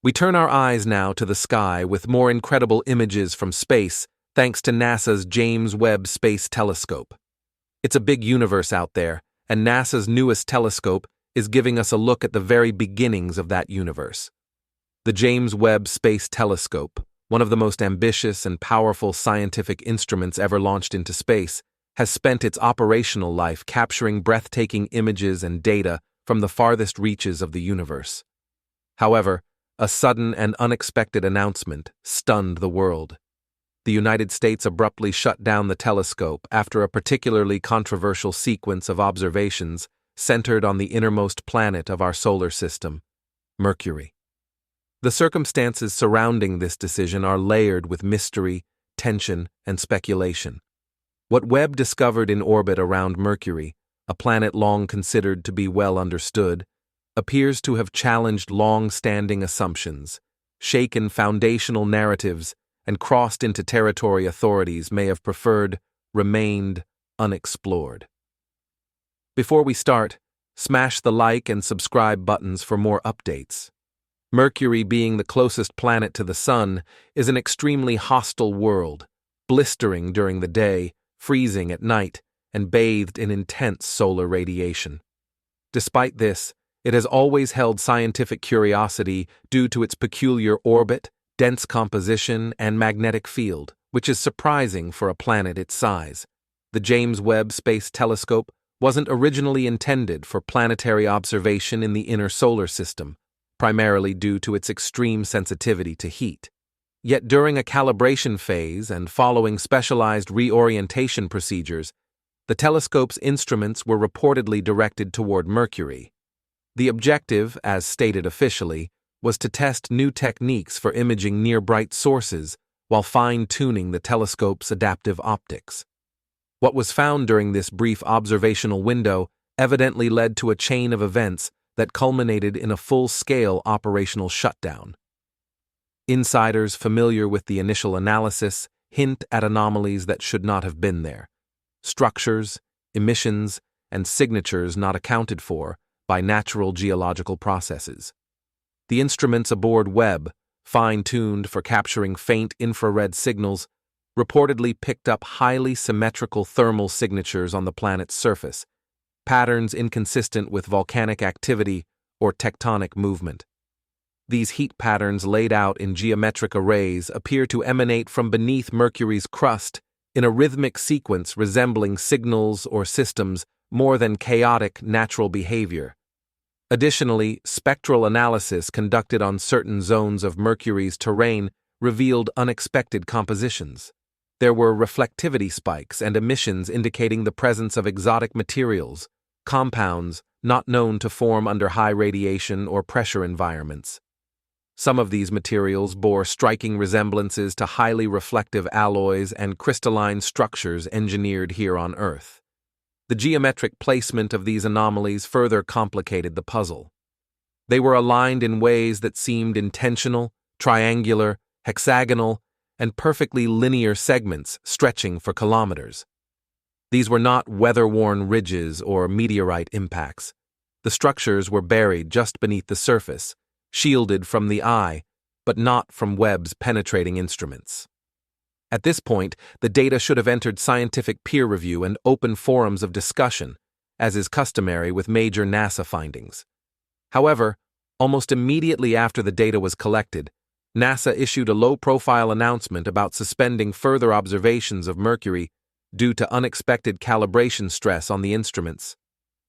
We turn our eyes now to the sky with more incredible images from space thanks to NASA's James Webb Space Telescope. It's a big universe out there, and NASA's newest telescope is giving us a look at the very beginnings of that universe. The James Webb Space Telescope, one of the most ambitious and powerful scientific instruments ever launched into space, has spent its operational life capturing breathtaking images and data from the farthest reaches of the universe. However, a sudden and unexpected announcement stunned the world. The United States abruptly shut down the telescope after a particularly controversial sequence of observations centered on the innermost planet of our solar system, Mercury. The circumstances surrounding this decision are layered with mystery, tension, and speculation. What Webb discovered in orbit around Mercury, a planet long considered to be well understood, appears to have challenged long-standing assumptions, shaken foundational narratives, and crossed into territory authorities may have preferred remained unexplored. Before we start, smash the like and subscribe buttons for more updates. Mercury, being the closest planet to the Sun, is an extremely hostile world, blistering during the day, freezing at night, and bathed in intense solar radiation. Despite this, it has always held scientific curiosity due to its peculiar orbit, dense composition, and magnetic field, which is surprising for a planet its size. The James Webb Space Telescope wasn't originally intended for planetary observation in the inner solar system, primarily due to its extreme sensitivity to heat. Yet during a calibration phase and following specialized reorientation procedures, the telescope's instruments were reportedly directed toward Mercury. The objective, as stated officially, was to test new techniques for imaging near bright sources while fine-tuning the telescope's adaptive optics. What was found during this brief observational window evidently led to a chain of events that culminated in a full-scale operational shutdown. Insiders familiar with the initial analysis hint at anomalies that should not have been there, structures, emissions, and signatures not accounted for by natural geological processes. The instruments aboard Webb, fine-tuned for capturing faint infrared signals, reportedly picked up highly symmetrical thermal signatures on the planet's surface, patterns inconsistent with volcanic activity or tectonic movement. These heat patterns laid out in geometric arrays appear to emanate from beneath Mercury's crust in a rhythmic sequence resembling signals or systems more than chaotic natural behavior. Additionally, spectral analysis conducted on certain zones of Mercury's terrain revealed unexpected compositions. There were reflectivity spikes and emissions indicating the presence of exotic materials, compounds not known to form under high radiation or pressure environments. Some of these materials bore striking resemblances to highly reflective alloys and crystalline structures engineered here on Earth. The geometric placement of these anomalies further complicated the puzzle. They were aligned in ways that seemed intentional, triangular, hexagonal, and perfectly linear segments stretching for kilometers. These were not weather-worn ridges or meteorite impacts. The structures were buried just beneath the surface, shielded from the eye, but not from Webb's penetrating instruments. At this point, the data should have entered scientific peer review and open forums of discussion, as is customary with major NASA findings. However, almost immediately after the data was collected, NASA issued a low-profile announcement about suspending further observations of Mercury due to unexpected calibration stress on the instruments.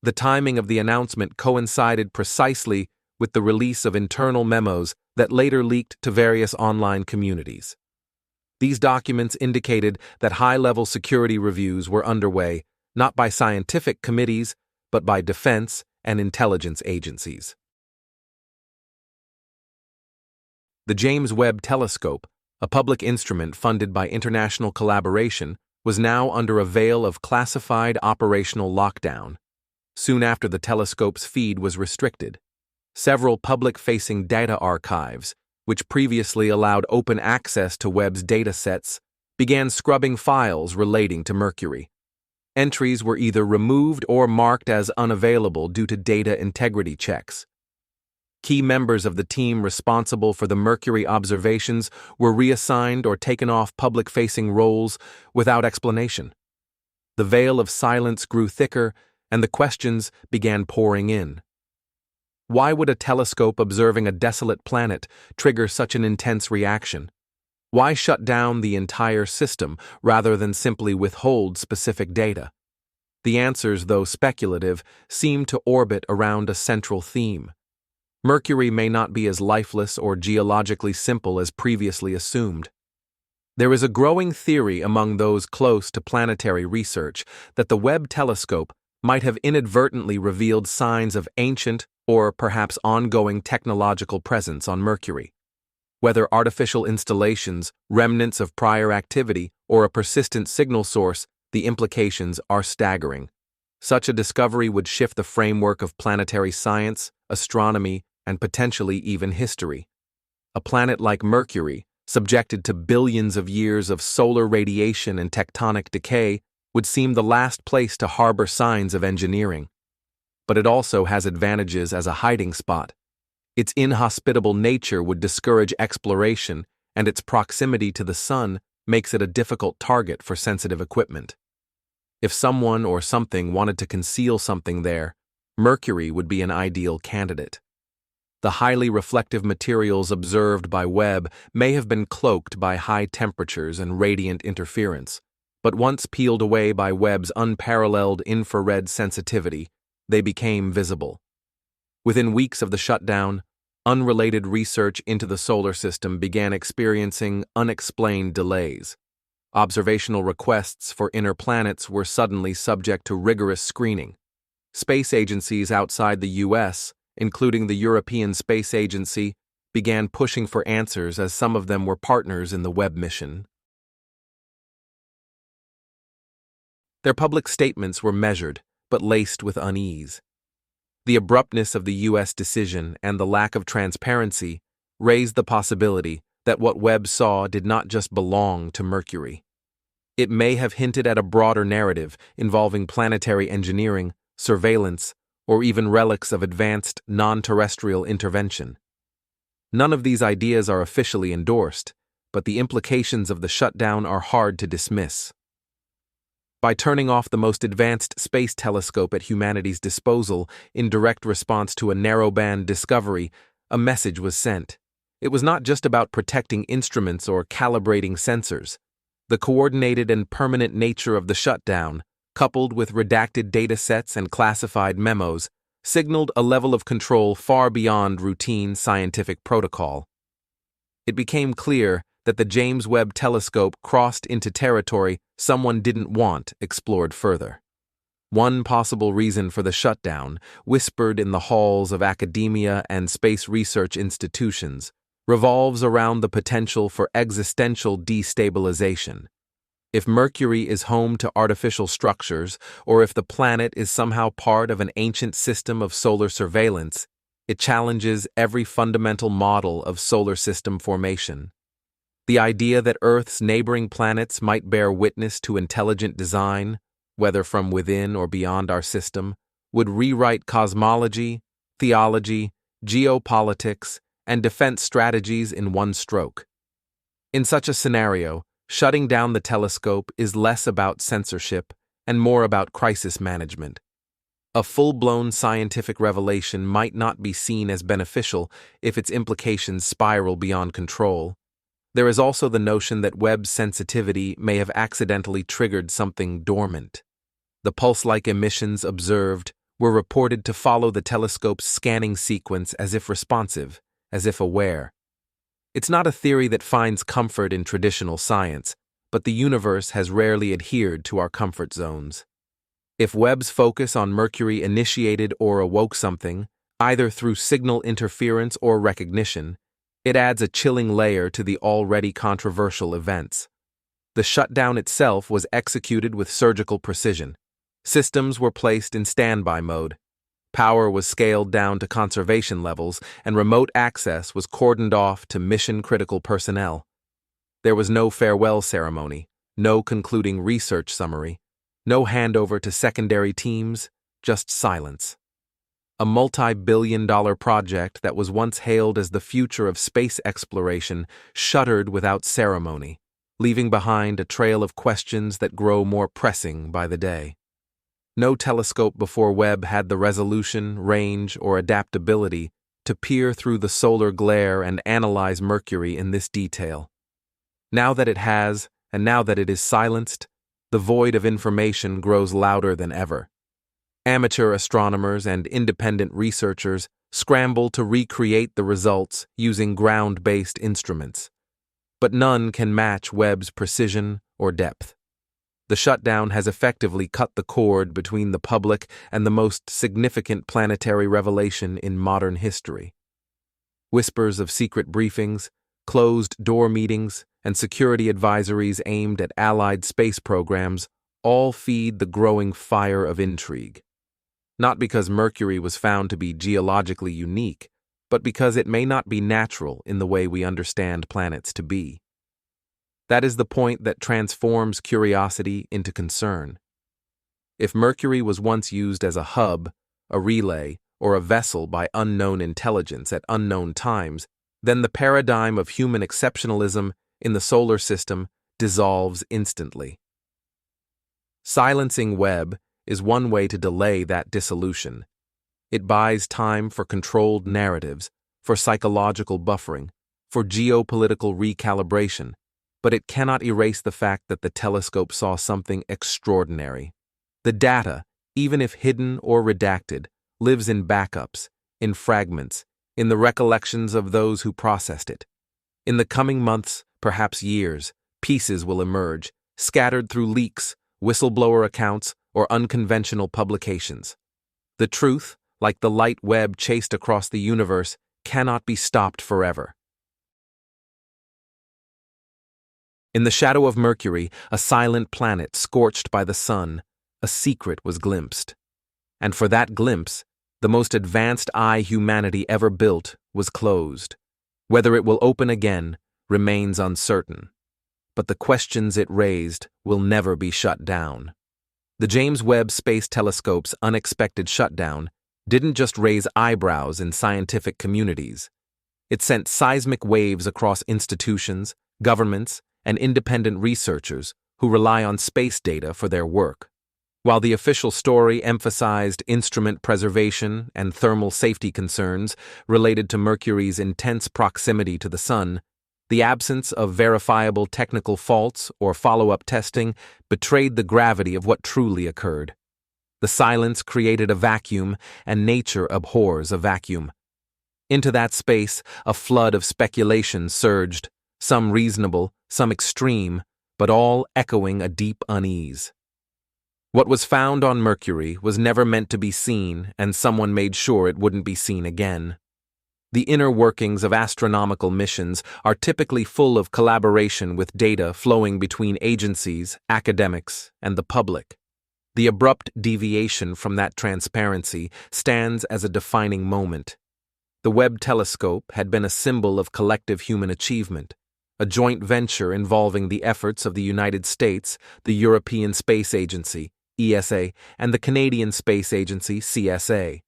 The timing of the announcement coincided precisely with the release of internal memos that later leaked to various online communities. These documents indicated that high-level security reviews were underway, not by scientific committees, but by defense and intelligence agencies. The James Webb Telescope, a public instrument funded by international collaboration, was now under a veil of classified operational lockdown. Soon after the telescope's feed was restricted, several public-facing data archives, which previously allowed open access to Webb's datasets, began scrubbing files relating to Mercury. Entries were either removed or marked as unavailable due to data integrity checks. Key members of the team responsible for the Mercury observations were reassigned or taken off public-facing roles without explanation. The veil of silence grew thicker, and the questions began pouring in. Why would a telescope observing a desolate planet trigger such an intense reaction? Why shut down the entire system rather than simply withhold specific data? The answers, though speculative, seem to orbit around a central theme. Mercury may not be as lifeless or geologically simple as previously assumed. There is a growing theory among those close to planetary research that the Webb telescope might have inadvertently revealed signs of ancient or perhaps ongoing technological presence on Mercury. Whether artificial installations, remnants of prior activity, or a persistent signal source, the implications are staggering. Such a discovery would shift the framework of planetary science, astronomy, and potentially even history. A planet like Mercury, subjected to billions of years of solar radiation and tectonic decay, would seem the last place to harbor signs of engineering. But it also has advantages as a hiding spot. Its inhospitable nature would discourage exploration, and its proximity to the Sun makes it a difficult target for sensitive equipment. If someone or something wanted to conceal something there, Mercury would be an ideal candidate. The highly reflective materials observed by Webb may have been cloaked by high temperatures and radiant interference, but once peeled away by Webb's unparalleled infrared sensitivity, they became visible. Within weeks of the shutdown, unrelated research into the solar system began experiencing unexplained delays. Observational requests for inner planets were suddenly subject to rigorous screening. Space agencies outside the U.S., including the European Space Agency, began pushing for answers as some of them were partners in the Webb mission. Their public statements were measured, but laced with unease. The abruptness of the U.S. decision and the lack of transparency raised the possibility that what Webb saw did not just belong to Mercury. It may have hinted at a broader narrative involving planetary engineering, surveillance, or even relics of advanced non-terrestrial intervention. None of these ideas are officially endorsed, but the implications of the shutdown are hard to dismiss. By turning off the most advanced space telescope at humanity's disposal in direct response to a narrowband discovery, a message was sent. It was not just about protecting instruments or calibrating sensors. The coordinated and permanent nature of the shutdown, coupled with redacted datasets and classified memos, signaled a level of control far beyond routine scientific protocol. It became clear that the James Webb Telescope crossed into territory someone didn't want explored further. One possible reason for the shutdown, whispered in the halls of academia and space research institutions, revolves around the potential for existential destabilization. If Mercury is home to artificial structures, or if the planet is somehow part of an ancient system of solar surveillance, it challenges every fundamental model of solar system formation. The idea that Earth's neighboring planets might bear witness to intelligent design, whether from within or beyond our system, would rewrite cosmology, theology, geopolitics, and defense strategies in one stroke. In such a scenario, shutting down the telescope is less about censorship and more about crisis management. A full-blown scientific revelation might not be seen as beneficial if its implications spiral beyond control. There is also the notion that Webb's sensitivity may have accidentally triggered something dormant. The pulse-like emissions observed were reported to follow the telescope's scanning sequence as if responsive, as if aware. It's not a theory that finds comfort in traditional science, but the universe has rarely adhered to our comfort zones. If Webb's focus on Mercury initiated or awoke something, either through signal interference or recognition, it adds a chilling layer to the already controversial events. The shutdown itself was executed with surgical precision. Systems were placed in standby mode. Power was scaled down to conservation levels, and remote access was cordoned off to mission-critical personnel. There was no farewell ceremony, no concluding research summary, no handover to secondary teams, just silence. a multi-billion-dollar project that was once hailed as the future of space exploration shuttered without ceremony, leaving behind a trail of questions that grow more pressing by the day. No telescope before Webb had the resolution, range, or adaptability to peer through the solar glare and analyze Mercury in this detail. Now that it has, and now that it is silenced, the void of information grows louder than ever. Amateur astronomers and independent researchers scramble to recreate the results using ground-based instruments. But none can match Webb's precision or depth. The shutdown has effectively cut the cord between the public and the most significant planetary revelation in modern history. Whispers of secret briefings, closed-door meetings, and security advisories aimed at allied space programs all feed the growing fire of intrigue. Not because Mercury was found to be geologically unique, but because it may not be natural in the way we understand planets to be. That is the point that transforms curiosity into concern. If Mercury was once used as a hub, a relay, or a vessel by unknown intelligence at unknown times, then the paradigm of human exceptionalism in the solar system dissolves instantly. Silencing Webb is one way to delay that dissolution. It buys time for controlled narratives, for psychological buffering, for geopolitical recalibration, but it cannot erase the fact that the telescope saw something extraordinary. The data, even if hidden or redacted, lives in backups, in fragments, in the recollections of those who processed it. In the coming months, perhaps years, pieces will emerge, scattered through leaks, whistleblower accounts, or unconventional publications. The truth, like the light Webb chased across the universe, cannot be stopped forever. In the shadow of Mercury, a silent planet scorched by the sun, a secret was glimpsed. And for that glimpse, the most advanced eye humanity ever built was closed. Whether it will open again remains uncertain. But the questions it raised will never be shut down. The James Webb Space Telescope's unexpected shutdown didn't just raise eyebrows in scientific communities. It sent seismic waves across institutions, governments, and independent researchers who rely on space data for their work. While the official story emphasized instrument preservation and thermal safety concerns related to Mercury's intense proximity to the Sun, the absence of verifiable technical faults or follow-up testing betrayed the gravity of what truly occurred. The silence created a vacuum, and nature abhors a vacuum. Into that space, a flood of speculation surged, some reasonable, some extreme, but all echoing a deep unease. What was found on Mercury was never meant to be seen, and someone made sure it wouldn't be seen again. The inner workings of astronomical missions are typically full of collaboration with data flowing between agencies, academics, and the public. The abrupt deviation from that transparency stands as a defining moment. The Webb telescope had been a symbol of collective human achievement, a joint venture involving the efforts of the United States, the European Space Agency, ESA, and the Canadian Space Agency, CSA.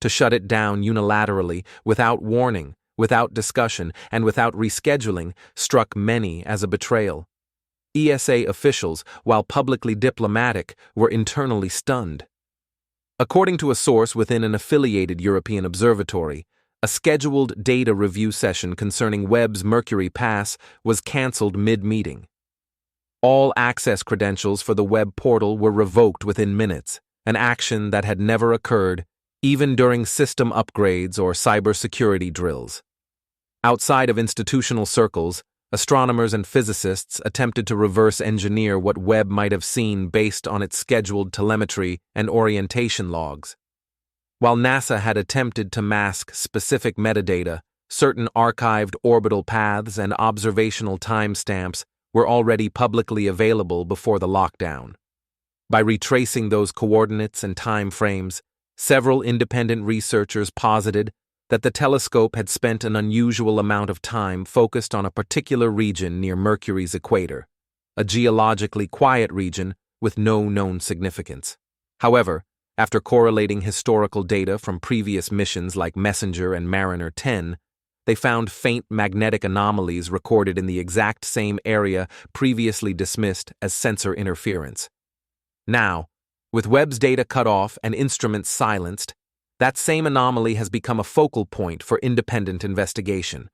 To shut it down unilaterally, without warning, without discussion, and without rescheduling, struck many as a betrayal. ESA officials, while publicly diplomatic, were internally stunned. According to a source within an affiliated European observatory, a scheduled data review session concerning Webb's Mercury pass was cancelled mid-meeting. All access credentials for the Webb portal were revoked within minutes, an action that had never occurred, even during system upgrades or cybersecurity drills. Outside of institutional circles, astronomers and physicists attempted to reverse engineer what Webb might have seen based on its scheduled telemetry and orientation logs. While NASA had attempted to mask specific metadata, certain archived orbital paths and observational timestamps were already publicly available before the lockdown. By retracing those coordinates and time frames, several independent researchers posited that the telescope had spent an unusual amount of time focused on a particular region near Mercury's equator, a geologically quiet region with no known significance. However, After correlating historical data from previous missions like Messenger and Mariner 10, they found faint magnetic anomalies recorded in the exact same area previously dismissed as sensor interference. Now, with Webb's data cut off and instruments silenced, that same anomaly has become a focal point for independent investigation.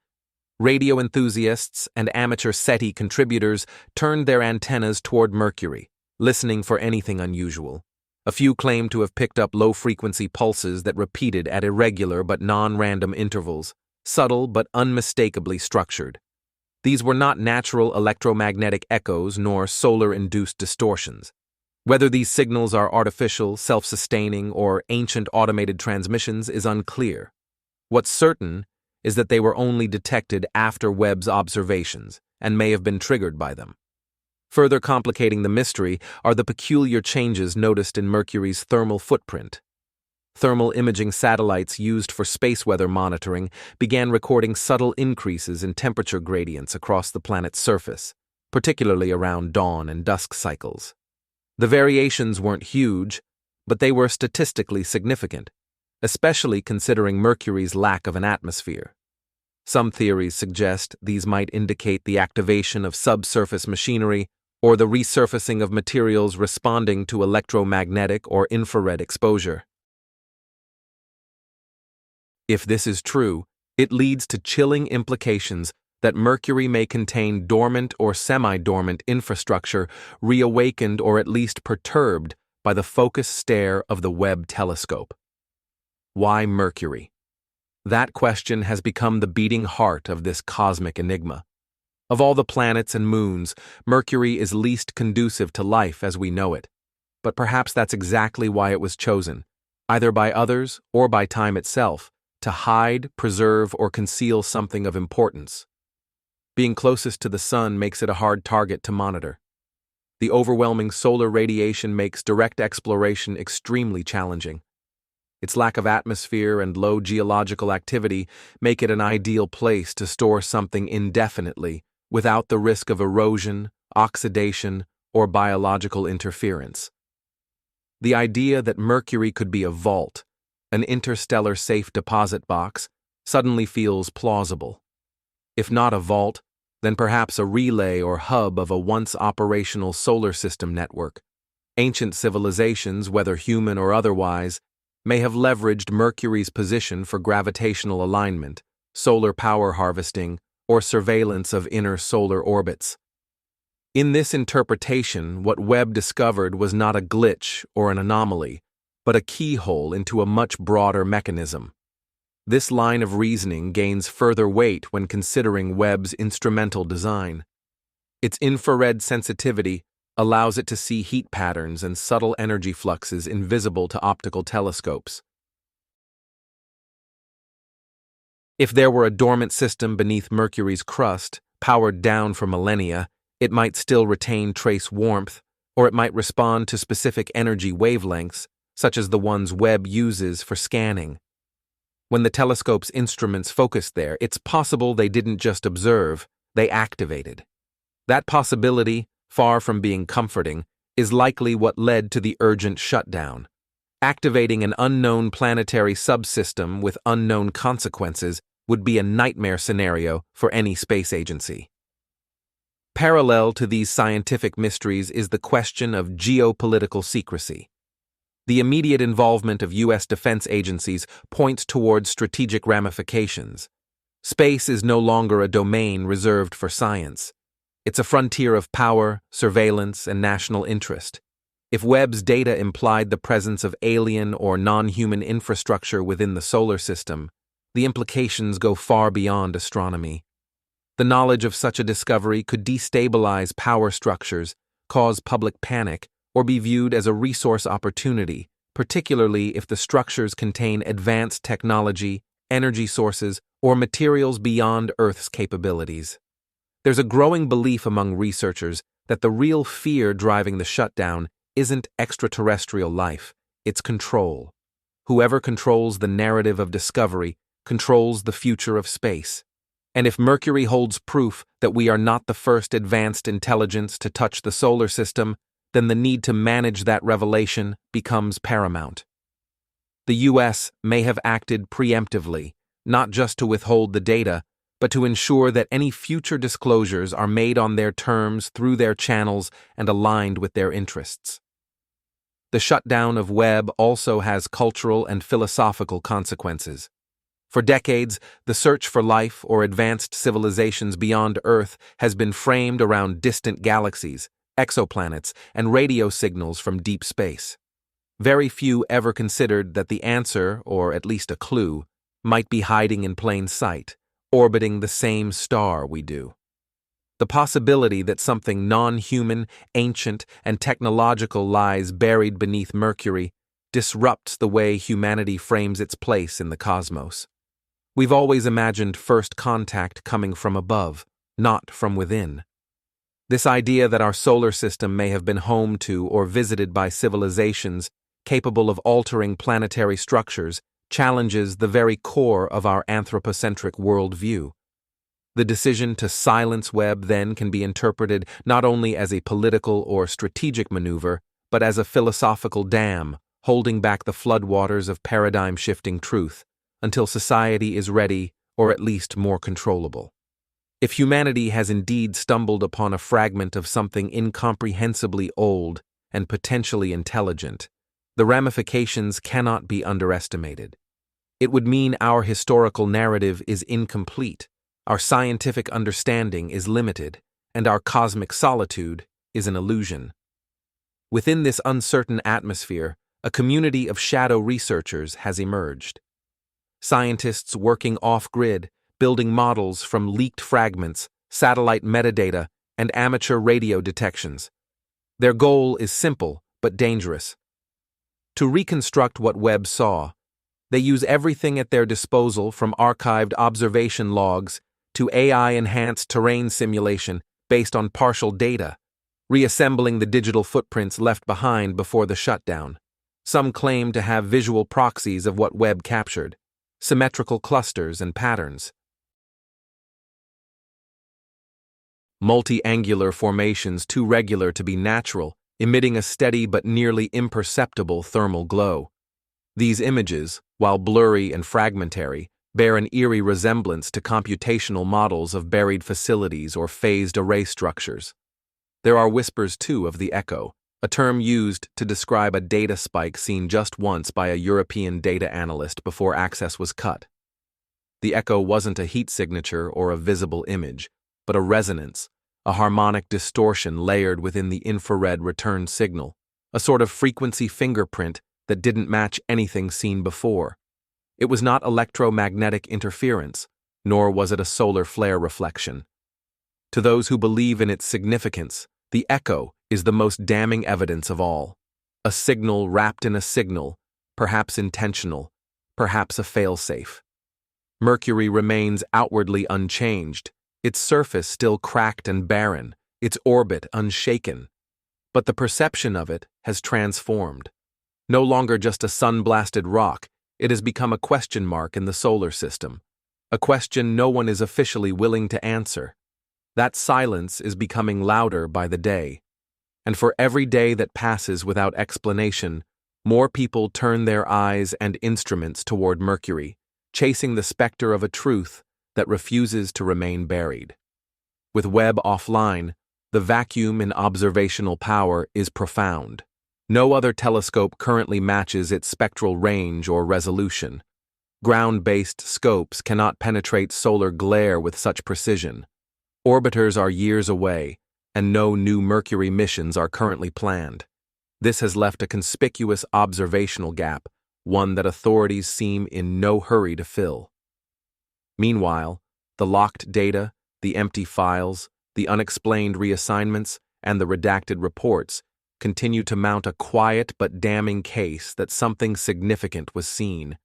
Radio enthusiasts and amateur SETI contributors turned their antennas toward Mercury, listening for anything unusual. A few claimed to have picked up low-frequency pulses that repeated at irregular but non-random intervals, subtle but unmistakably structured. These were not natural electromagnetic echoes nor solar-induced distortions. Whether these signals are artificial, self-sustaining, or ancient automated transmissions is unclear. What's certain is that they were only detected after Webb's observations and may have been triggered by them. Further complicating the mystery are the peculiar changes noticed in Mercury's thermal footprint. Thermal imaging satellites used for space weather monitoring began recording subtle increases in temperature gradients across the planet's surface, particularly around dawn and dusk cycles. The variations weren't huge, but they were statistically significant, especially considering Mercury's lack of an atmosphere. Some theories suggest these might indicate the activation of subsurface machinery or the resurfacing of materials responding to electromagnetic or infrared exposure. If this is true, it leads to chilling implications that Mercury may contain dormant or semi-dormant infrastructure reawakened or at least perturbed by the focused stare of the Webb telescope. Why Mercury? That question has become the beating heart of this cosmic enigma. Of all the planets and moons, Mercury is least conducive to life as we know it. But perhaps that's exactly why it was chosen, either by others or by time itself, to hide, preserve, or conceal something of importance. Being closest to the sun makes it a hard target to monitor. The overwhelming solar radiation makes direct exploration extremely challenging. Its lack of atmosphere and low geological activity make it an ideal place to store something indefinitely without the risk of erosion, oxidation, or biological interference. The idea that Mercury could be a vault, an interstellar safe deposit box, suddenly feels plausible. If not a vault, then perhaps a relay or hub of a once operational solar system network. Ancient civilizations, whether human or otherwise, may have leveraged Mercury's position for gravitational alignment, solar power harvesting, or surveillance of inner solar orbits. In this interpretation, what Webb discovered was not a glitch or an anomaly, but a keyhole into a much broader mechanism. This line of reasoning gains further weight when considering Webb's instrumental design. Its infrared sensitivity allows it to see heat patterns and subtle energy fluxes invisible to optical telescopes. If there were a dormant system beneath Mercury's crust, powered down for millennia, it might still retain trace warmth, or it might respond to specific energy wavelengths, such as the ones Webb uses for scanning. When the telescope's instruments focused there, it's possible they didn't just observe, they activated. That possibility, far from being comforting, is likely what led to the urgent shutdown. Activating an unknown planetary subsystem with unknown consequences would be a nightmare scenario for any space agency. Parallel to these scientific mysteries is the question of geopolitical secrecy. The immediate involvement of U.S. defense agencies points towards strategic ramifications. Space is no longer a domain reserved for science. It's a frontier of power, surveillance, and national interest. If Webb's data implied the presence of alien or non-human infrastructure within the solar system, the implications go far beyond astronomy. The knowledge of such a discovery could destabilize power structures, cause public panic, or be viewed as a resource opportunity, particularly if the structures contain advanced technology, energy sources, or materials beyond Earth's capabilities. There's a growing belief among researchers that the real fear driving the shutdown isn't extraterrestrial life, it's control. Whoever controls the narrative of discovery controls the future of space. And if Mercury holds proof that we are not the first advanced intelligence to touch the solar system, then the need to manage that revelation becomes paramount. The US may have acted preemptively, not just to withhold the data, but to ensure that any future disclosures are made on their terms through their channels and aligned with their interests. The shutdown of Webb also has cultural and philosophical consequences. For decades, the search for life or advanced civilizations beyond Earth has been framed around distant galaxies, exoplanets, and radio signals from deep space. Very few ever considered that the answer, or at least a clue, might be hiding in plain sight, orbiting the same star we do. The possibility that something non-human, ancient, and technological lies buried beneath Mercury disrupts the way humanity frames its place in the cosmos. We've always imagined first contact coming from above, not from within. This idea that our solar system may have been home to or visited by civilizations capable of altering planetary structures challenges the very core of our anthropocentric worldview. The decision to silence Webb then can be interpreted not only as a political or strategic maneuver, but as a philosophical dam holding back the floodwaters of paradigm-shifting truth until society is ready or at least more controllable. If humanity has indeed stumbled upon a fragment of something incomprehensibly old and potentially intelligent, the ramifications cannot be underestimated. It would mean our historical narrative is incomplete, our scientific understanding is limited, and our cosmic solitude is an illusion. Within this uncertain atmosphere, a community of shadow researchers has emerged. Scientists working off-grid, building models from leaked fragments, satellite metadata, and amateur radio detections. Their goal is simple but dangerous. To reconstruct what Webb saw, they use everything at their disposal from archived observation logs to AI-enhanced terrain simulation based on partial data, reassembling the digital footprints left behind before the shutdown. Some claim to have visual proxies of what Webb captured, symmetrical clusters and patterns. Multi-angular formations too regular to be natural, emitting a steady but nearly imperceptible thermal glow. These images, while blurry and fragmentary, bear an eerie resemblance to computational models of buried facilities or phased array structures. There are whispers, too, of the echo, a term used to describe a data spike seen just once by a European data analyst before access was cut. The echo wasn't a heat signature or a visible image, but a resonance, a harmonic distortion layered within the infrared return signal, a sort of frequency fingerprint that didn't match anything seen before. It was not electromagnetic interference, nor was it a solar flare reflection. To those who believe in its significance, the echo is the most damning evidence of all. A signal wrapped in a signal, perhaps intentional, perhaps a failsafe. Mercury remains outwardly unchanged, its surface still cracked and barren, its orbit unshaken. But the perception of it has transformed. No longer just a sun-blasted rock, it has become a question mark in the solar system, a question no one is officially willing to answer. That silence is becoming louder by the day. And for every day that passes without explanation, more people turn their eyes and instruments toward Mercury, chasing the specter of a truth that refuses to remain buried. With Webb offline, the vacuum in observational power is profound. No other telescope currently matches its spectral range or resolution. Ground-based scopes cannot penetrate solar glare with such precision. Orbiters are years away, and no new Mercury missions are currently planned. This has left a conspicuous observational gap, one that authorities seem in no hurry to fill. Meanwhile, the locked data, the empty files, the unexplained reassignments, and the redacted reports continue to mount a quiet but damning case that something significant was seen.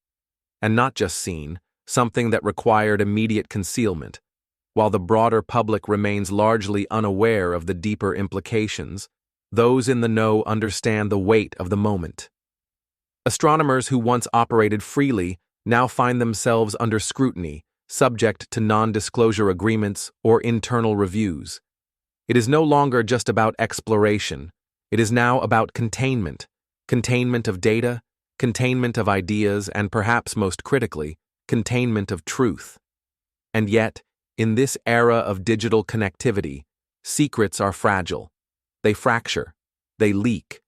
And not just seen, something that required immediate concealment. While the broader public remains largely unaware of the deeper implications, those in the know understand the weight of the moment. Astronomers who once operated freely now find themselves under scrutiny, subject to non-disclosure agreements or internal reviews. It is no longer just about exploration. It is now about containment of data, containment of ideas, and perhaps most critically, containment of truth. And yet, in this era of digital connectivity, secrets are fragile. They fracture. They leak.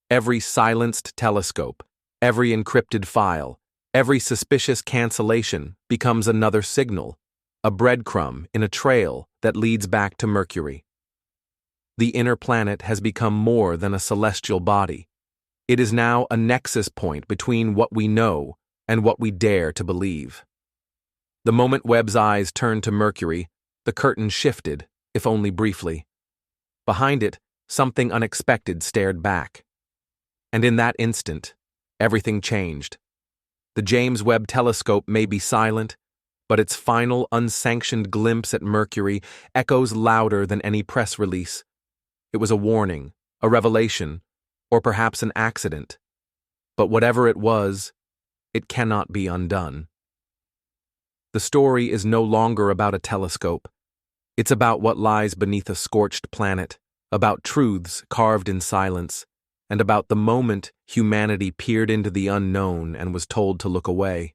Every silenced telescope, every encrypted file, every suspicious cancellation becomes another signal, a breadcrumb in a trail that leads back to Mercury. The inner planet has become more than a celestial body. It is now a nexus point between what we know and what we dare to believe. The moment Webb's eyes turned to Mercury, the curtain shifted, if only briefly. Behind it, something unexpected stared back. And in that instant, everything changed. The James Webb Telescope may be silent, but its final unsanctioned glimpse at Mercury echoes louder than any press release. It was a warning, a revelation, or perhaps an accident. But whatever it was, it cannot be undone. The story is no longer about a telescope. It's about what lies beneath a scorched planet, about truths carved in silence, and about the moment humanity peered into the unknown and was told to look away.